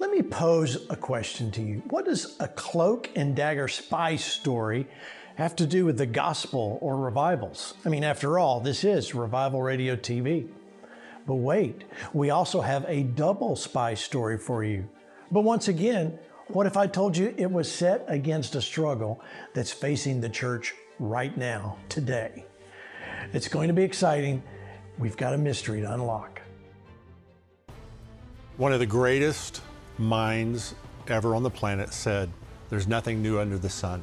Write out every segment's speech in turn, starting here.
Let me pose a question to you. What does a cloak and dagger spy story have to do with the gospel or revivals? I mean, after all, this is Revival Radio TV. But wait, we also have a double spy story for you. But once again, what if I told you it was set against a struggle that's facing the church right now, today? It's going to be exciting. We've got a mystery to unlock. One of the greatest minds ever on the planet said, "There's nothing new under the sun."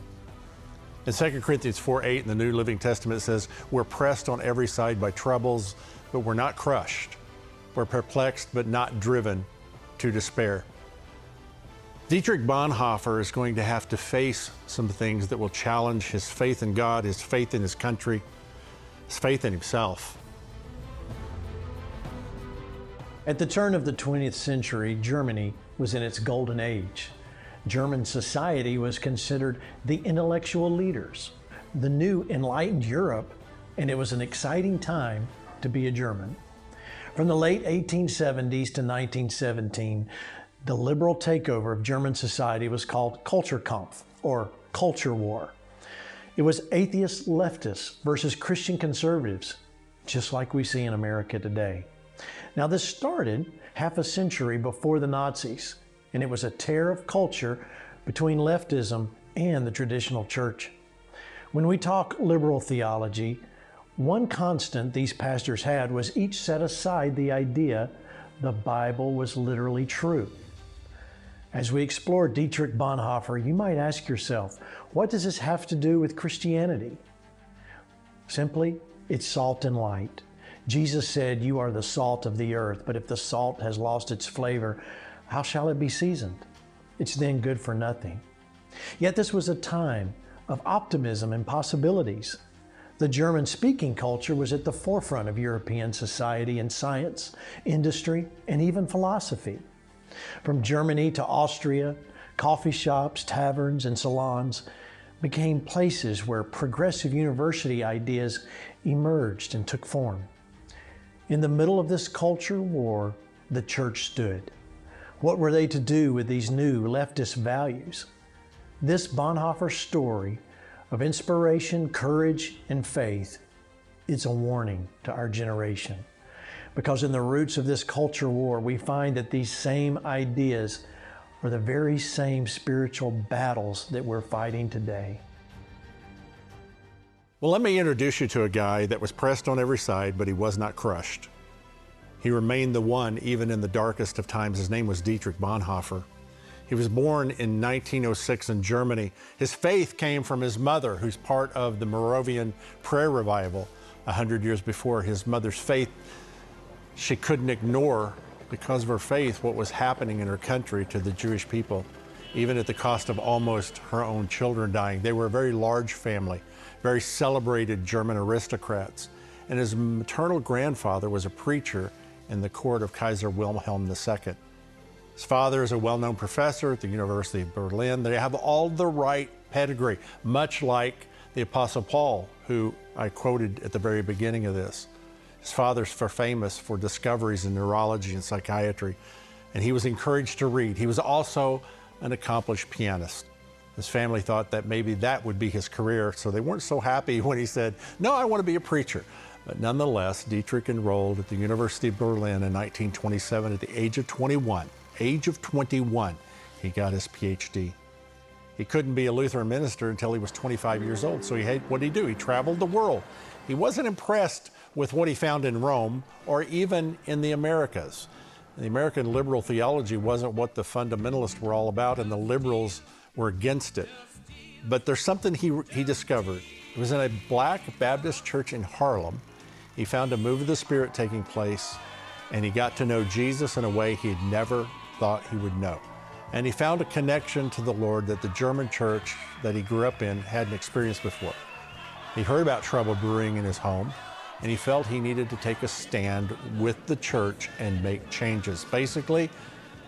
In 2 Corinthians 4:8 in the New Living Testament, it says, "We're pressed on every side by troubles, but we're not crushed. We're perplexed, but not driven to despair." Dietrich Bonhoeffer is going to have to face some things that will challenge his faith in God, his faith in his country, his faith in himself. At the turn of the 20th century, Germany was in its golden age. German society was considered the intellectual leaders, the new enlightened Europe, and it was an exciting time to be a German. From the late 1870s to 1917, the liberal takeover of German society was called Kulturkampf, or culture war. It was atheist leftists versus Christian conservatives, just like we see in America today. Now, this started half a century before the Nazis, and it was a tear of culture between leftism and the traditional church. When we talk liberal theology, one constant these pastors had was each set aside the idea the Bible was literally true. As we explore Dietrich Bonhoeffer, you might ask yourself, what does this have to do with Christianity? Simply, it's salt and light. Jesus said, "You are the salt of the earth, but if the salt has lost its flavor, how shall it be seasoned? It's then good for nothing." Yet this was a time of optimism and possibilities. The German-speaking culture was at the forefront of European society in science, industry, and even philosophy. From Germany to Austria, coffee shops, taverns, and salons became places where progressive university ideas emerged and took form. In the middle of this culture war, the church stood. What were they to do with these new leftist values? This Bonhoeffer story of inspiration, courage, and faith is a warning to our generation. Because in the roots of this culture war, we find that these same ideas are the very same spiritual battles that we're fighting today. Well, let me introduce you to a guy that was pressed on every side, but he was not crushed. He remained the one even in the darkest of times. His name was Dietrich Bonhoeffer. He was born in 1906 in Germany. His faith came from his mother, who's part of the Moravian prayer revival 100 years before. His mother's faith, she couldn't ignore, because of her faith, what was happening in her country to the Jewish people, even at the cost of almost her own children dying. They were a very large family, very celebrated German aristocrats. And his maternal grandfather was a preacher in the court of Kaiser Wilhelm II. His father is a well-known professor at the University of Berlin. They have all the right pedigree, much like the Apostle Paul, who I quoted at the very beginning of this. His father's famous for discoveries in neurology and psychiatry, and he was encouraged to read. He was also an accomplished pianist. His family thought that maybe that would be his career, so they weren't so happy when he said, "No, I want to be a preacher." But nonetheless, Dietrich enrolled at the University of Berlin in 1927 at the age of 21. He got his PhD. He couldn't be a Lutheran minister until he was 25 years old, so what did he do? He traveled the world. He wasn't impressed with what he found in Rome or even in the Americas. The American liberal theology wasn't what the fundamentalists were all about, and the liberals were against it. But there's something he discovered. It was in a black Baptist church in Harlem. He found a move of the Spirit taking place, and he got to know Jesus in a way he had never thought he would know. And he found a connection to the Lord that the German church that he grew up in hadn't experienced before. He heard about trouble brewing in his home, and he felt he needed to take a stand with the church and make changes. Basically,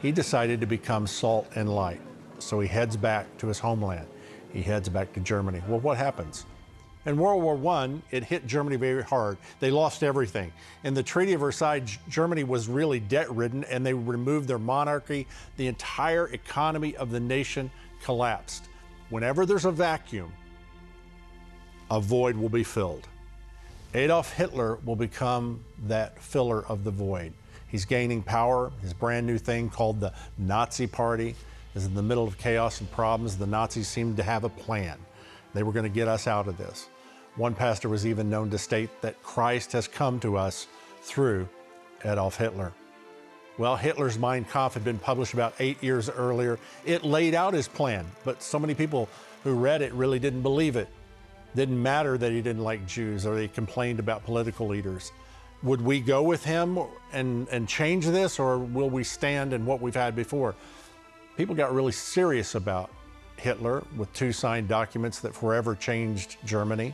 he decided to become salt and light. So he heads back to his homeland. He heads back to Germany. Well, what happens? In World War I, it hit Germany very hard. They lost everything. In the Treaty of Versailles, Germany was really debt-ridden, and they removed their monarchy. The entire economy of the nation collapsed. Whenever there's a vacuum, a void will be filled. Adolf Hitler will become that filler of the void. He's gaining power. His brand new thing called the Nazi Party is in the middle of chaos and problems. The Nazis seemed to have a plan. They were going to get us out of this. One pastor was even known to state that Christ has come to us through Adolf Hitler. Well, Hitler's Mein Kampf had been published about 8 years earlier. It laid out his plan, but so many people who read it really didn't believe it. Didn't matter that he didn't like Jews or he complained about political leaders. Would we go with him and change this, or will we stand in what we've had before? People got really serious about Hitler with 2 signed documents that forever changed Germany.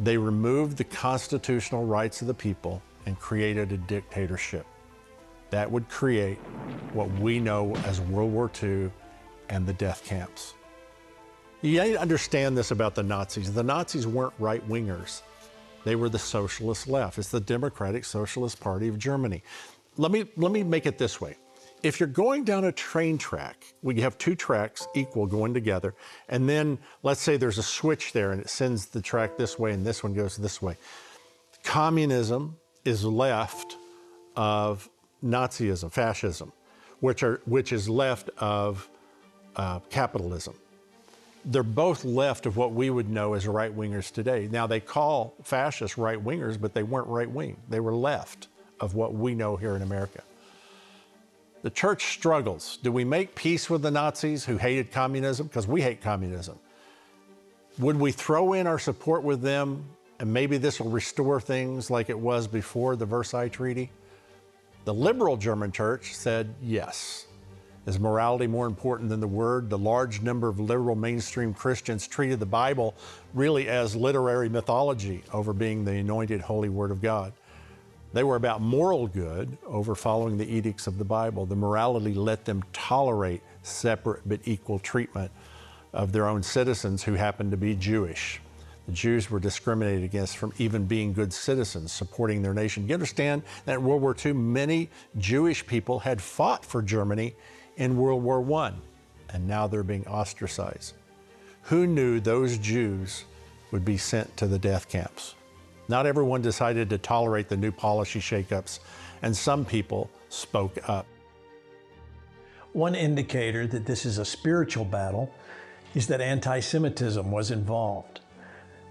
They removed the constitutional rights of the people and created a dictatorship. That would create what we know as World War II and the death camps. You need to understand this about the Nazis. The Nazis weren't right-wingers. They were the socialist left. It's the Democratic Socialist Party of Germany. Let me make it this way. If you're going down a train track, we have 2 tracks equal going together, and then let's say there's a switch there and it sends the track this way and this one goes this way. Communism is left of Nazism, fascism, which is left of capitalism. They're both left of what we would know as right-wingers today. Now, they call fascists right-wingers, but they weren't right-wing. They were left of what we know here in America. The church struggles. Do we make peace with the Nazis who hated communism? Because we hate communism. Would we throw in our support with them, and maybe this will restore things like it was before the Versailles Treaty? The liberal German church said yes. Is morality more important than the word? The large number of liberal mainstream Christians treated the Bible really as literary mythology over being the anointed holy word of God. They were about moral good over following the edicts of the Bible. The morality let them tolerate separate but equal treatment of their own citizens who happened to be Jewish. The Jews were discriminated against from even being good citizens, supporting their nation. You understand that in World War II, many Jewish people had fought for Germany in World War I, and now they're being ostracized. Who knew those Jews would be sent to the death camps? Not everyone decided to tolerate the new policy shakeups, and some people spoke up. One indicator that this is a spiritual battle is that anti-Semitism was involved.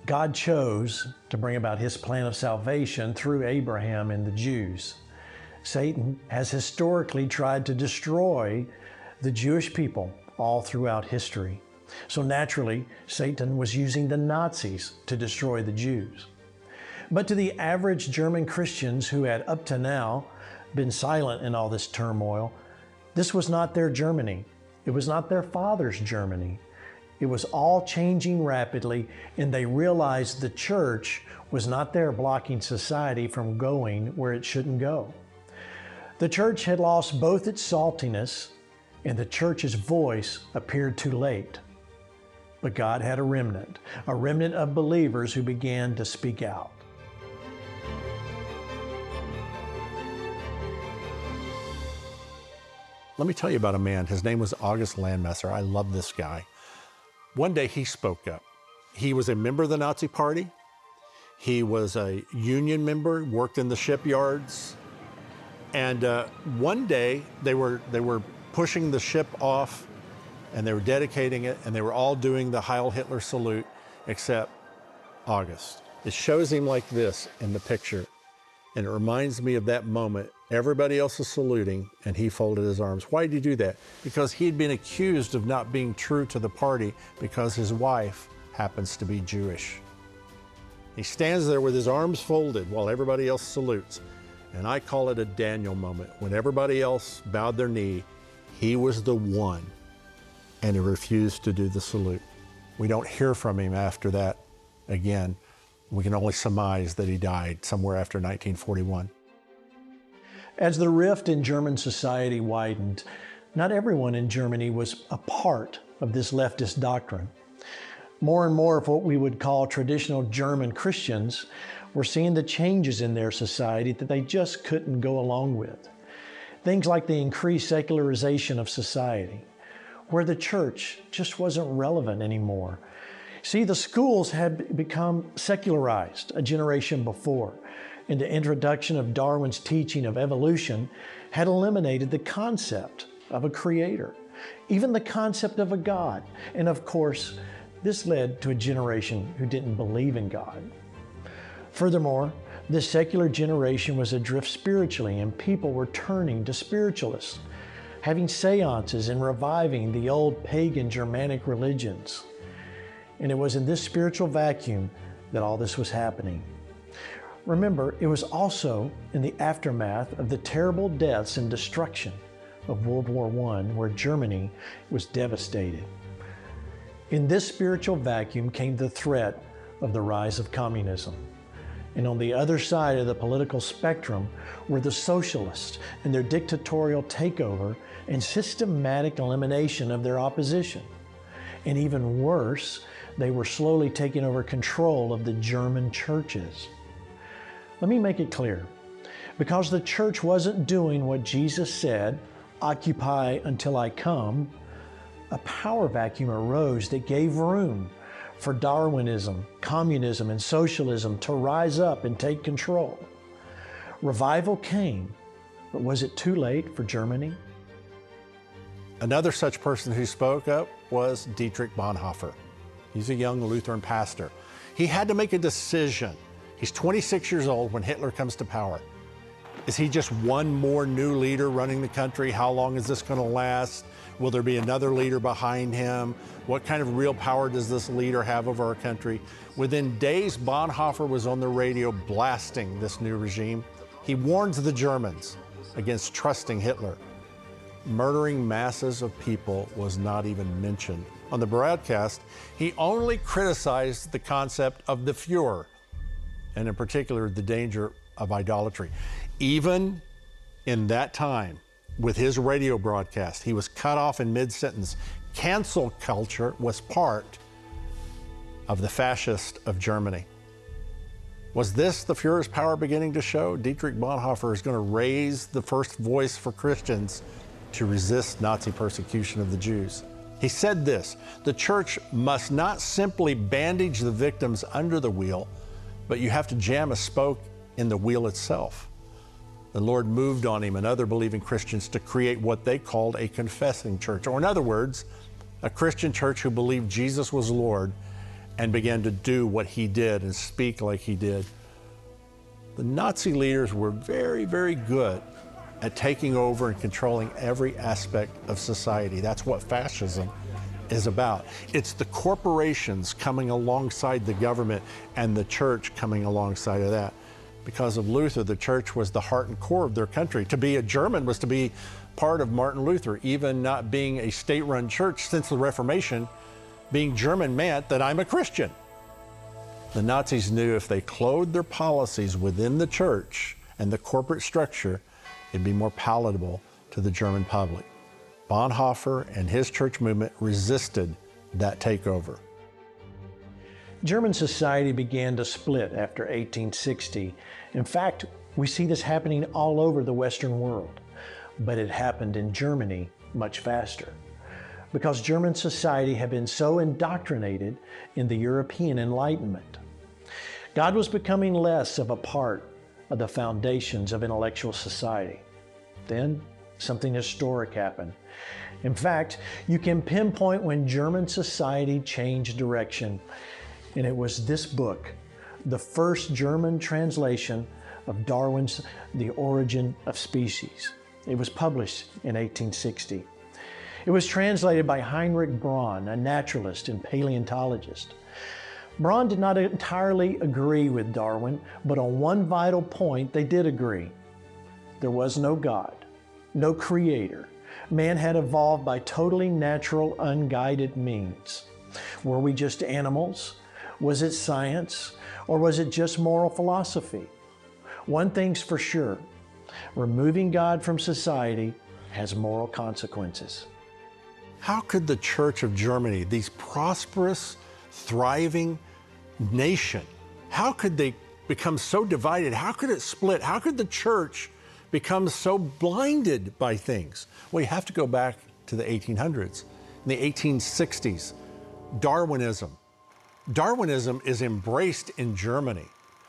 God chose to bring about his plan of salvation through Abraham and the Jews. Satan has historically tried to destroy the Jewish people all throughout history. So naturally, Satan was using the Nazis to destroy the Jews. But to the average German Christians who had up to now been silent in all this turmoil, this was not their Germany. It was not their father's Germany. It was all changing rapidly, and they realized the church was not there blocking society from going where it shouldn't go. The church had lost both its saltiness, and the church's voice appeared too late. But God had a remnant of believers who began to speak out. Let me tell you about a man. His name was August Landmesser. I love this guy. One day he spoke up. He was a member of the Nazi Party. He was a union member, worked in the shipyards. And one day they were pushing the ship off, and they were dedicating it, and they were all doing the Heil Hitler salute except August. It shows him like this in the picture, and it reminds me of that moment. Everybody else is saluting, and he folded his arms. Why did he do that? Because he had been accused of not being true to the party because his wife happens to be Jewish. He stands there with his arms folded while everybody else salutes. And I call it a Daniel moment. When everybody else bowed their knee, he was the one, and he refused to do the salute. We don't hear from him after that again. We can only surmise that he died somewhere after 1941. As the rift in German society widened, not everyone in Germany was a part of this leftist doctrine. More and more of what we would call traditional German Christians were seeing the changes in their society that they just couldn't go along with. Things like the increased secularization of society, where the church just wasn't relevant anymore. See, the schools had become secularized a generation before, and the introduction of Darwin's teaching of evolution had eliminated the concept of a creator, even the concept of a God. And of course, this led to a generation who didn't believe in God. Furthermore, this secular generation was adrift spiritually, and people were turning to spiritualists, having seances and reviving the old pagan Germanic religions. And it was in this spiritual vacuum that all this was happening. Remember, it was also in the aftermath of the terrible deaths and destruction of World War I, where Germany was devastated. In this spiritual vacuum came the threat of the rise of communism. And on the other side of the political spectrum were the socialists and their dictatorial takeover and systematic elimination of their opposition. And even worse, they were slowly taking over control of the German churches. Let me make it clear. Because the church wasn't doing what Jesus said, "Occupy until I come," a power vacuum arose that gave room for Darwinism, communism, and socialism to rise up and take control. Revival came, but was it too late for Germany? Another such person who spoke up was Dietrich Bonhoeffer. He's a young Lutheran pastor. He had to make a decision. He's 26 years old when Hitler comes to power. Is he just one more new leader running the country? How long is this going to last? Will there be another leader behind him? What kind of real power does this leader have over our country? Within days, Bonhoeffer was on the radio blasting this new regime. He warns the Germans against trusting Hitler. Murdering masses of people was not even mentioned. On the broadcast, he only criticized the concept of the Fuhrer, and in particular, the danger of idolatry. Even in that time, with his radio broadcast, he was cut off in mid-sentence. Cancel culture was part of the fascist of Germany. Was this the Fuhrer's power beginning to show? Dietrich Bonhoeffer is going to raise the first voice for Christians to resist Nazi persecution of the Jews. He said this: the church must not simply bandage the victims under the wheel, but you have to jam a spoke in the wheel itself. The Lord moved on him and other believing Christians to create what they called a confessing church, or in other words, a Christian church who believed Jesus was Lord and began to do what he did and speak like he did. The Nazi leaders were very, very good at taking over and controlling every aspect of society. That's what fascism is about. It's the corporations coming alongside the government and the church coming alongside of that. Because of Luther, the church was the heart and core of their country. To be a German was to be part of Martin Luther. Even not being a state-run church since the Reformation, being German meant that I'm a Christian. The Nazis knew if they clothed their policies within the church and the corporate structure, it'd be more palatable to the German public. Bonhoeffer and his church movement resisted that takeover. German society began to split after 1860. In fact, we see this happening all over the Western world, but it happened in Germany much faster, because German society had been so indoctrinated in the European Enlightenment. God was becoming less of a part of the foundations of intellectual society. Then something historic happened. In fact, you can pinpoint when German society changed direction, and it was this book, the first German translation of Darwin's The Origin of Species. It was published in 1860. It was translated by Heinrich Braun, a naturalist and paleontologist. Braun did not entirely agree with Darwin, but on one vital point they did agree. There was no God, no creator. Man had evolved by totally natural, unguided means. Were we just animals? Was it science? Or was it just moral philosophy? One thing's for sure, removing God from society has moral consequences. How could the Church of Germany, these prosperous, thriving nation. How could they become so divided? How could it split? How could the church become so blinded by things? Well, you have to go back to the 1800s. In the 1860s, Darwinism. Darwinism is embraced in Germany.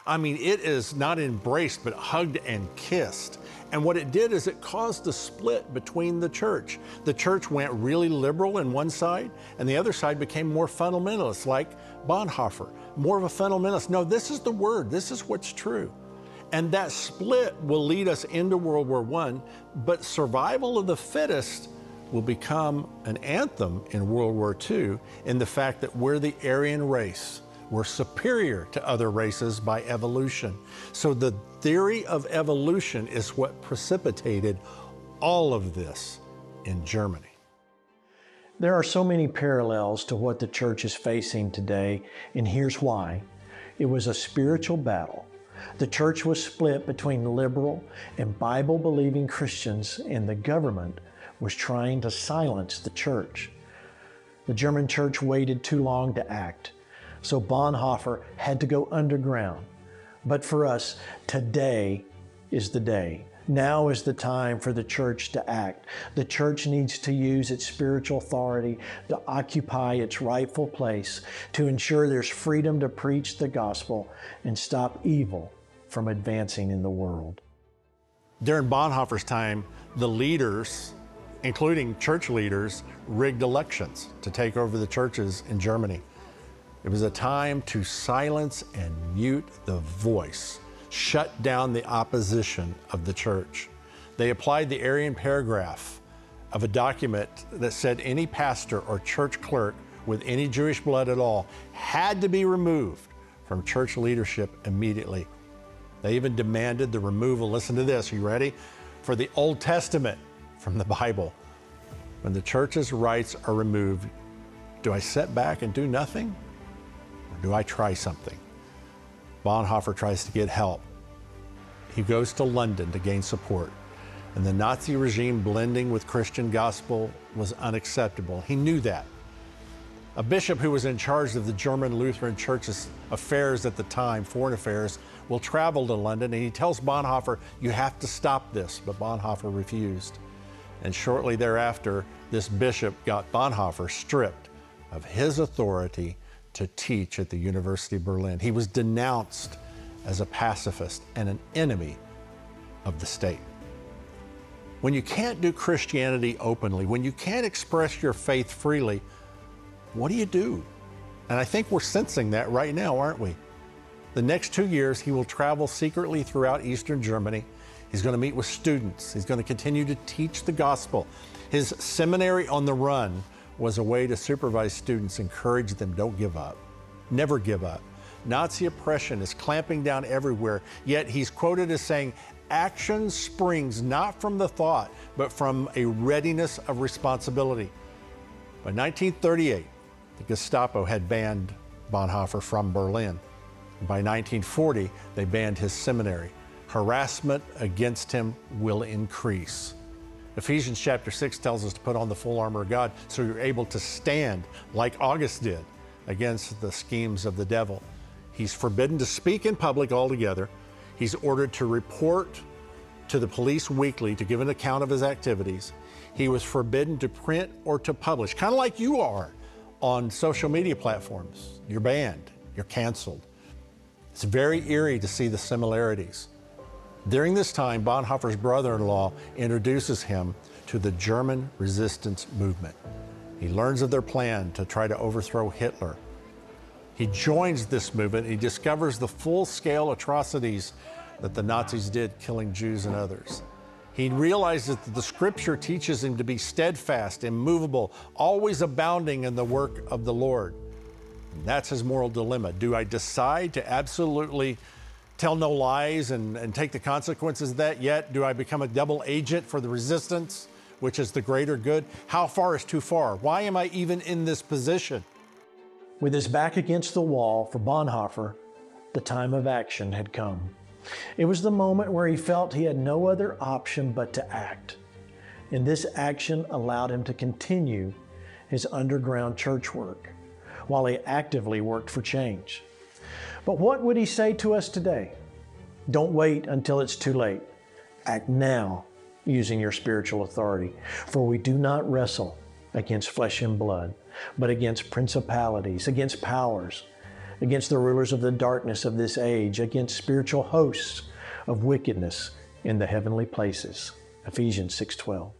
I mean, it is not embraced, but hugged and kissed. And what it did is it caused a split between the church. The church went really liberal in one side, and the other side became more fundamentalist, like Bonhoeffer, more of a fundamentalist. No, this is the word. This is what's true. And that split will lead us into World War I, but survival of the fittest will become an anthem in World War II in the fact that we're the Aryan race. We're superior to other races by evolution. So the theory of evolution is what precipitated all of this in Germany. There are so many parallels to what the church is facing today, and here's why. It was a spiritual battle. The church was split between liberal and Bible-believing Christians, and the government was trying to silence the church. The German church waited too long to act, so Bonhoeffer had to go underground. But for us, today is the day. Now is the time for the church to act. The church needs to use its spiritual authority to occupy its rightful place, to ensure there's freedom to preach the gospel and stop evil from advancing in the world. During Bonhoeffer's time, the leaders, including church leaders, rigged elections to take over the churches in Germany. It was a time to silence and mute the voice, shut down the opposition of the church. They applied the Arian paragraph of a document that said any pastor or church clerk with any Jewish blood at all had to be removed from church leadership immediately. They even demanded the removal, listen to this, are you ready? For the Old Testament from the Bible. When the church's rights are removed, do I sit back and do nothing? Or do I try something? Bonhoeffer tries to get help. He goes to London to gain support. And the Nazi regime blending with Christian gospel was unacceptable. He knew that. A bishop who was in charge of the German Lutheran Church's affairs at the time, foreign affairs, will travel to London, and he tells Bonhoeffer, you have to stop this, but Bonhoeffer refused. And shortly thereafter, this bishop got Bonhoeffer stripped of his authority to teach at the University of Berlin. He was denounced as a pacifist and an enemy of the state. When you can't do Christianity openly, when you can't express your faith freely, what do you do? And I think we're sensing that right now, aren't we? The next 2 years, he will travel secretly throughout Eastern Germany. He's going to meet with students. He's going to continue to teach the gospel. His seminary on the run was a way to supervise students, encourage them, don't give up. Never give up. Nazi oppression is clamping down everywhere, yet he's quoted as saying, action springs not from the thought, but from a readiness of responsibility. By 1938, the Gestapo had banned Bonhoeffer from Berlin. By 1940, they banned his seminary. Harassment against him will increase. Ephesians chapter 6 tells us to put on the full armor of God so you're able to stand like August did against the schemes of the devil. He's forbidden to speak in public altogether. He's ordered to report to the police weekly to give an account of his activities. He was forbidden to print or to publish, kind of like you are on social media platforms. You're banned, you're canceled. It's very eerie to see the similarities. During this time, Bonhoeffer's brother-in-law introduces him to the German resistance movement. He learns of their plan to try to overthrow Hitler. He joins this movement. He discovers the full-scale atrocities that the Nazis did, killing Jews and others. He realizes that the scripture teaches him to be steadfast, immovable, always abounding in the work of the Lord. And that's his moral dilemma. Do I decide to absolutely tell no lies and take the consequences of that? Yet, do I become a double agent for the resistance, which is the greater good? How far is too far? Why am I even in this position? With his back against the wall, for Bonhoeffer, the time of action had come. It was the moment where he felt he had no other option but to act. And this action allowed him to continue his underground church work. while he actively worked for change. But what would he say to us today? Don't wait until it's too late. Act now using your spiritual authority. For we do not wrestle against flesh and blood, but against principalities, against powers, against the rulers of the darkness of this age, against spiritual hosts of wickedness in the heavenly places. Ephesians 6:12.